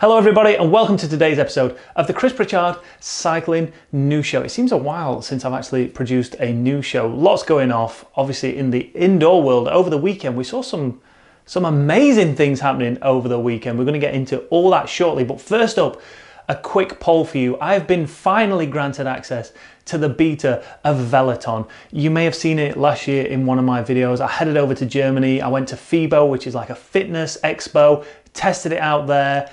Hello everybody and welcome to today's episode of the Pritchard Cycling News Show. It seems a while since I've actually produced a news show. Lots going off, obviously in the indoor world. Over the weekend we saw some amazing things happening over the weekend. We're going to get into all that shortly, but first up, a quick poll for you. I've been finally granted access to the beta of Veloton. You may have seen it last year in one of my videos. I headed over to Germany. I went to FIBO, which is like a fitness expo, tested it out there.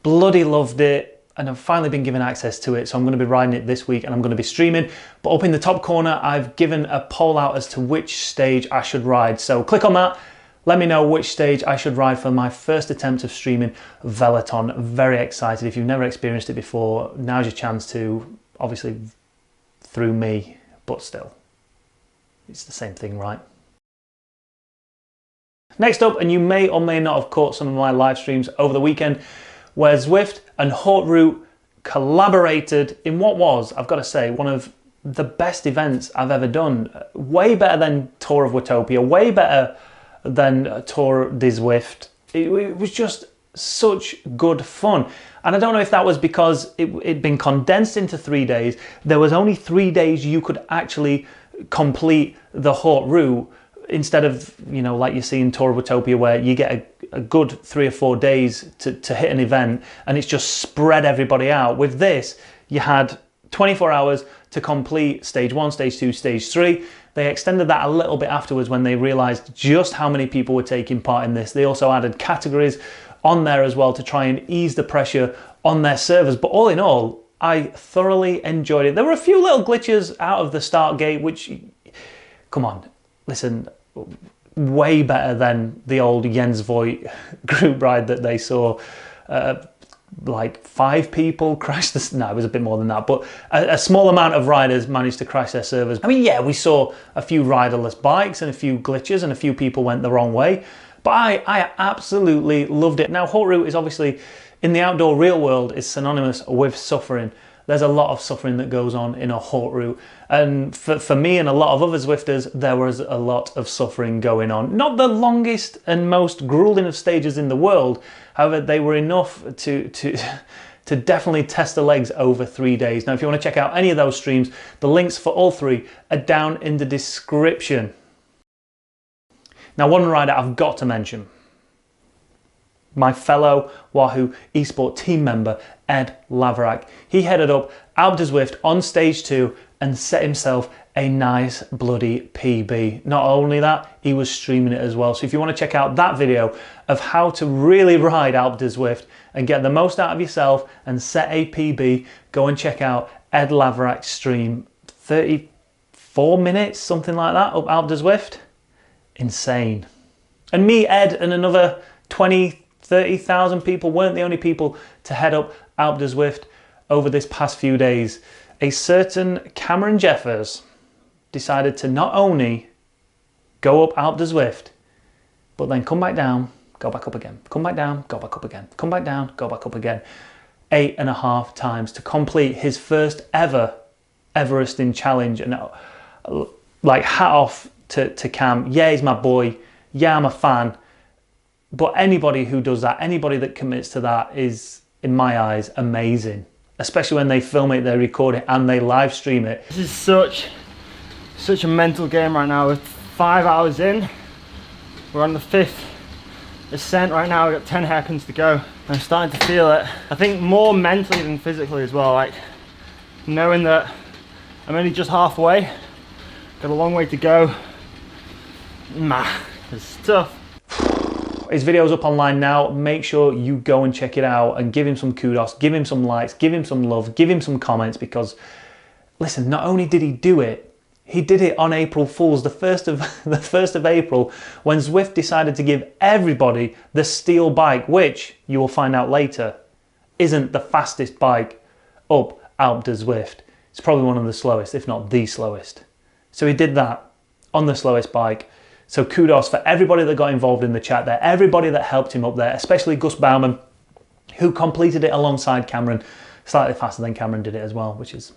Bloody loved it, and I've finally been given access to it, so I'm going to be riding it this week and I'm going to be streaming. But up in the top corner I've given a poll out as to which stage I should ride, so click on that, let me know which stage I should ride for my first attempt of streaming Veloton. Very excited. If you've never experienced it before, now's your chance to, obviously through me, but still it's the same thing, right? Next up, and you may or may not have caught some of my live streams over the weekend, where Zwift and Haute Route collaborated in what was, I've got to say, one of the best events I've ever done. Way better than Tour of Watopia, way better than Tour de Zwift. It was just such good fun. And I don't know if that was because it'd been condensed into 3 days. There was only 3 days you could actually complete the Haute Route, instead of, you know, like you see in Tour of Watopia, where you get a good 3 or 4 days to hit an event and it's just spread everybody out. With this, you had 24 hours to complete stage 1, stage 2, stage 3. They extended that a little bit afterwards when they realized just how many people were taking part in this. They also added categories on there as well to try and ease the pressure on their servers. But all in all, I thoroughly enjoyed it. There were a few little glitches out of the start gate, which, come on, listen, way better than the old Jens Voigt group ride that they saw. Like 5 people crashed this. No, it was a bit more than that, but a small amount of riders managed to crash their servers. I mean, yeah, we saw a few riderless bikes and a few glitches and a few people went the wrong way, but I absolutely loved it. Now, Haute Route is obviously, in the outdoor real world, is synonymous with suffering. There's a lot of suffering that goes on in a Haute Route. And for me and a lot of other Zwifters, there was a lot of suffering going on. Not the longest and most grueling of stages in the world. However, they were enough to definitely test the legs over 3 days. Now, if you want to check out any of those streams, the links for all 3 are down in the description. Now, one rider I've got to mention. My fellow Wahoo eSport team member, Ed Laverack. He headed up Alpe de Zwift on stage 2 and set himself a nice bloody PB. Not only that, he was streaming it as well. So if you want to check out that video of how to really ride Alpe de Zwift and get the most out of yourself and set a PB, go and check out Ed Laverack's stream. 34 minutes, something like that, up Alpe de Zwift. Insane. And me, Ed, and another 30,000 people weren't the only people to head up Alpe de Zwift over this past few days. A certain Cameron Jeffers decided to not only go up Alpe de Zwift, but then come back down, go back up again, come back down, go back up again, come back down, go back up again, 8.5 times to complete his first ever Everesting challenge. And like, hat off to Cam. Yeah, he's my boy. Yeah, I'm a fan. But anybody who does that, anybody that commits to that is, in my eyes, amazing. Especially when they film it, they record it, and they live stream it. This is such a mental game right now. We're 5 hours in. We're on the 5th ascent right now. We've got 10 hairpins to go. I'm starting to feel it. I think more mentally than physically as well. Like, knowing that I'm only just halfway, got a long way to go. It's tough. His video's up online now. Make sure you go and check it out and give him some kudos, give him some likes, give him some love, give him some comments, because listen, not only did he do it, he did it on April Fool's, the 1st of April, when Zwift decided to give everybody the steel bike, which you will find out later isn't the fastest bike up Alpe de Zwift. It's probably one of the slowest, if not the slowest. So he did that on the slowest bike. So kudos for everybody that got involved in the chat there, everybody that helped him up there, especially Gus Bauman, who completed it alongside Cameron, slightly faster than Cameron did it as well, which is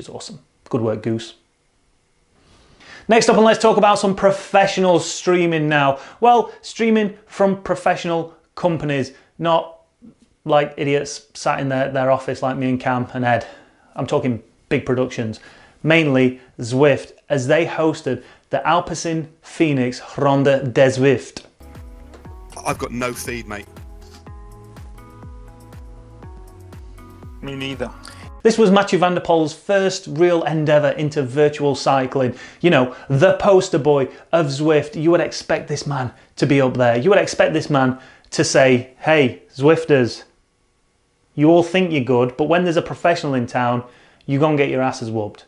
awesome. Good work, Goose. Next up, and let's talk about some professional streaming now. Well, streaming from professional companies, not like idiots sat in their office like me and Cam and Ed. I'm talking big productions. Mainly Zwift, as they hosted the Alpecin Phoenix Ronde des Zwift. I've got no feed, mate. Me neither. This was Mathieu van der Poel's first real endeavour into virtual cycling. You know, the poster boy of Zwift. You would expect this man to be up there. You would expect this man to say, hey, Zwifters, you all think you're good, but when there's a professional in town, you're going to get your asses whooped.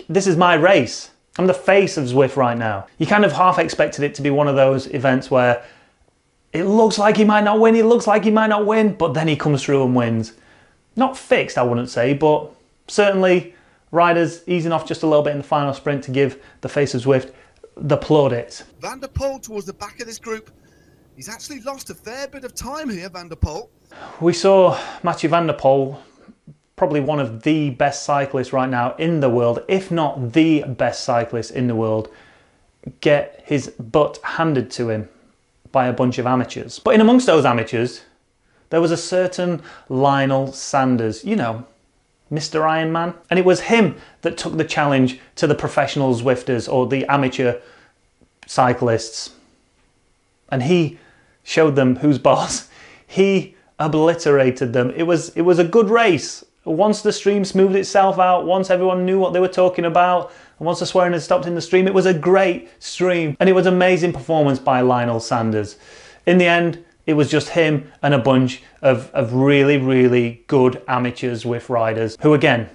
This is my race. I'm the face of Zwift right now. You kind of half expected it to be one of those events where it looks like he might not win, it looks like he might not win, but then he comes through and wins. Not fixed, I wouldn't say, but certainly riders easing off just a little bit in the final sprint to give the face of Zwift the plaudits. Van der Poel towards the back of this group. He's actually lost a fair bit of time here, Van der Poel. We saw Mathieu van der Poel, probably one of the best cyclists right now in the world, if not the best cyclist in the world, get his butt handed to him by a bunch of amateurs. But in amongst those amateurs, there was a certain Lionel Sanders, you know, Mr. Ironman. And it was him that took the challenge to the professional Zwifters or the amateur cyclists. And he showed them who's boss. He obliterated them. It was a good race. Once the stream smoothed itself out, once everyone knew what they were talking about, and once the swearing had stopped in the stream, it was a great stream. And it was an amazing performance by Lionel Sanders. In the end, it was just him and a bunch of really, really good amateur Zwift riders who, again,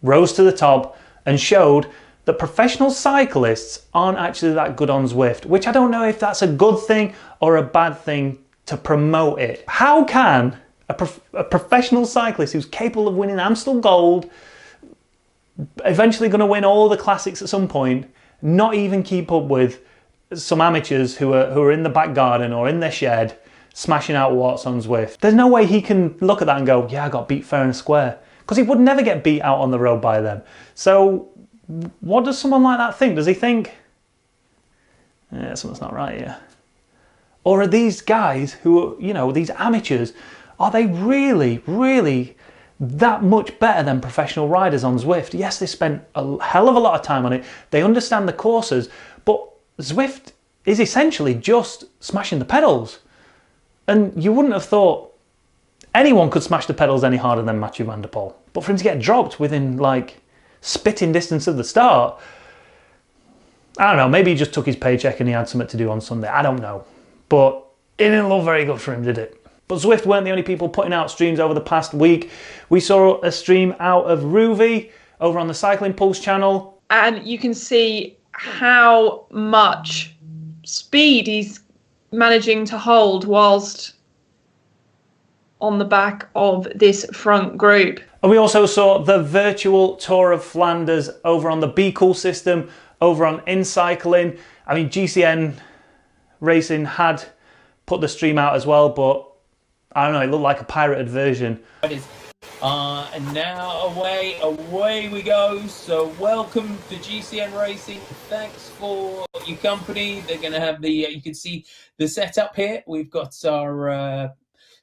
rose to the top and showed that professional cyclists aren't actually that good on Zwift, which I don't know if that's a good thing or a bad thing to promote it. How can a professional cyclist who's capable of winning Amstel Gold, eventually going to win all the classics at some point, not even keep up with some amateurs who are in the back garden or in their shed smashing out watts on Zwift? There's no way he can look at that and go, yeah, I got beat fair and square, because he would never get beat out on the road by them. So what does someone like that think? Does he think, yeah, something's not right here? Or are these guys who are, you know, these amateurs, are they really, really that much better than professional riders on Zwift? Yes, they spent a hell of a lot of time on it. They understand the courses, but Zwift is essentially just smashing the pedals. And you wouldn't have thought anyone could smash the pedals any harder than Mathieu van der Poel. But for him to get dropped within like spitting distance of the start, I don't know, maybe he just took his paycheck and he had something to do on Sunday. I don't know. But it didn't look very good for him, did it? But Zwift weren't the only people putting out streams over the past week. We saw a stream out of Ruvi over on the Cycling Pulse channel. And you can see how much speed he's managing to hold whilst on the back of this front group. And we also saw the virtual Tour of Flanders over on the Be Cool system, over on InCycling. I mean, GCN Racing had put the stream out as well, but I don't know, it looked like a pirated version. And now away we go. So welcome to GCN Racing. Thanks for your company. They're going to have the, you can see the setup here. We've got our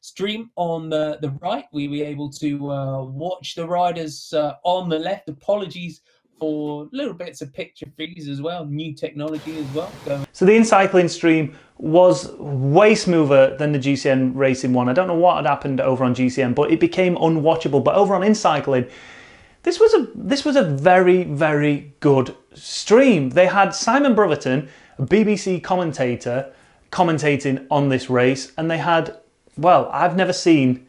stream on the right. We were able to watch the riders on the left. Apologies for little bits of picture freeze as well, new technology as well. So the InCycling stream was way smoother than the GCN Racing one. I don't know what had happened over on GCN, but it became unwatchable. But over on InCycling, this was a very, very good stream. They had Simon Brotherton, a BBC commentator, commentating on this race, and they had, well, I've never seen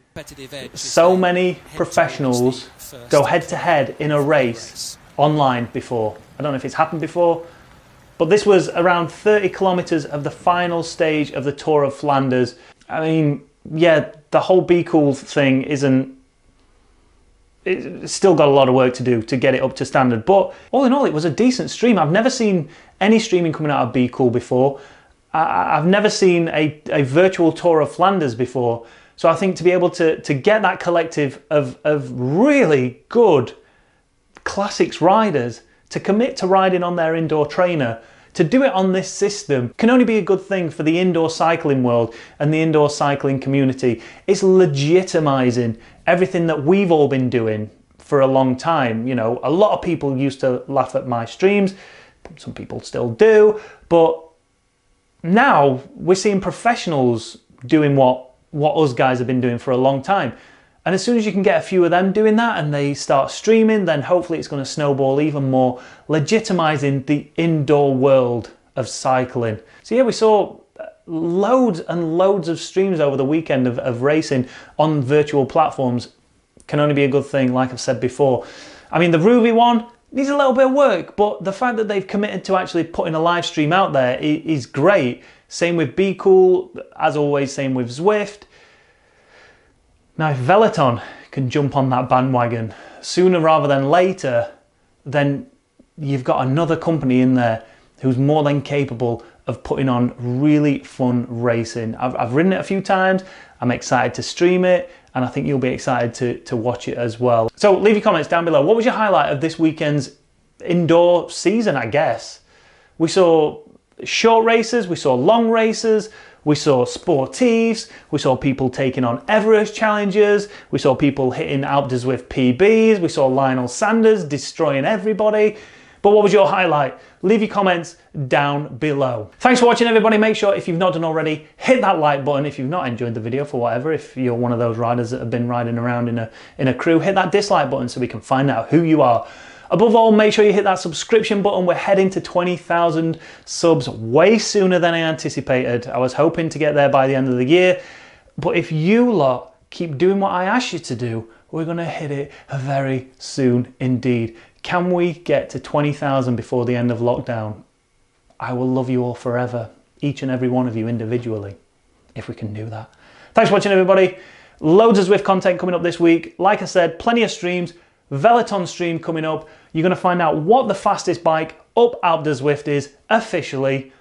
so many professionals go head to head in a race online before. I don't know if it's happened before, but this was around 30 kilometers of the final stage of the Tour of Flanders. I mean, yeah, the whole Be Cool thing it's still got a lot of work to do to get it up to standard, but all in all, it was a decent stream. I've never seen any streaming coming out of Be Cool before. I've never seen a virtual Tour of Flanders before. So I think to be able to get that collective of really good classics riders to commit to riding on their indoor trainer, to do it on this system can only be a good thing for the indoor cycling world and the indoor cycling community. It's legitimizing everything that we've all been doing for a long time. You know, a lot of people used to laugh at my streams, some people still do, but now we're seeing professionals doing what us guys have been doing for a long time. And as soon as you can get a few of them doing that and they start streaming, then hopefully it's going to snowball even more, legitimizing the indoor world of cycling. So yeah, we saw loads and loads of streams over the weekend of racing on virtual platforms. Can only be a good thing, like I've said before. I mean, the Ruby one needs a little bit of work, but the fact that they've committed to actually putting a live stream out there is great. Same with Be Cool, as always, same with Zwift. Now, if Veloton can jump on that bandwagon sooner rather than later, then you've got another company in there who's more than capable of putting on really fun racing. I've ridden it a few times, I'm excited to stream it, and I think you'll be excited to watch it as well. So leave your comments down below. What was your highlight of this weekend's indoor season, I guess? We saw short races, we saw long races, we saw sportives, we saw people taking on Everest challenges, we saw people hitting Alpe d'Huez PBs, we saw Lionel Sanders destroying everybody. But what was your highlight? Leave your comments down below. Thanks for watching, everybody. Make sure, if you've not done already, hit that like button. If you've not enjoyed the video for whatever, if you're one of those riders that have been riding around in a crew, hit that dislike button so we can find out who you are. Above all, make sure you hit that subscription button. We're heading to 20,000 subs way sooner than I anticipated. I was hoping to get there by the end of the year. But if you lot keep doing what I asked you to do, we're going to hit it very soon indeed. Can we get to 20,000 before the end of lockdown? I will love you all forever, each and every one of you individually, if we can do that. Thanks for watching, everybody. Loads of Zwift content coming up this week. Like I said, plenty of streams. Veloton stream coming up. You're going to find out what the fastest bike up Alpe d'Huez is officially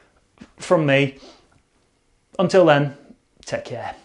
from me. Until then, take care.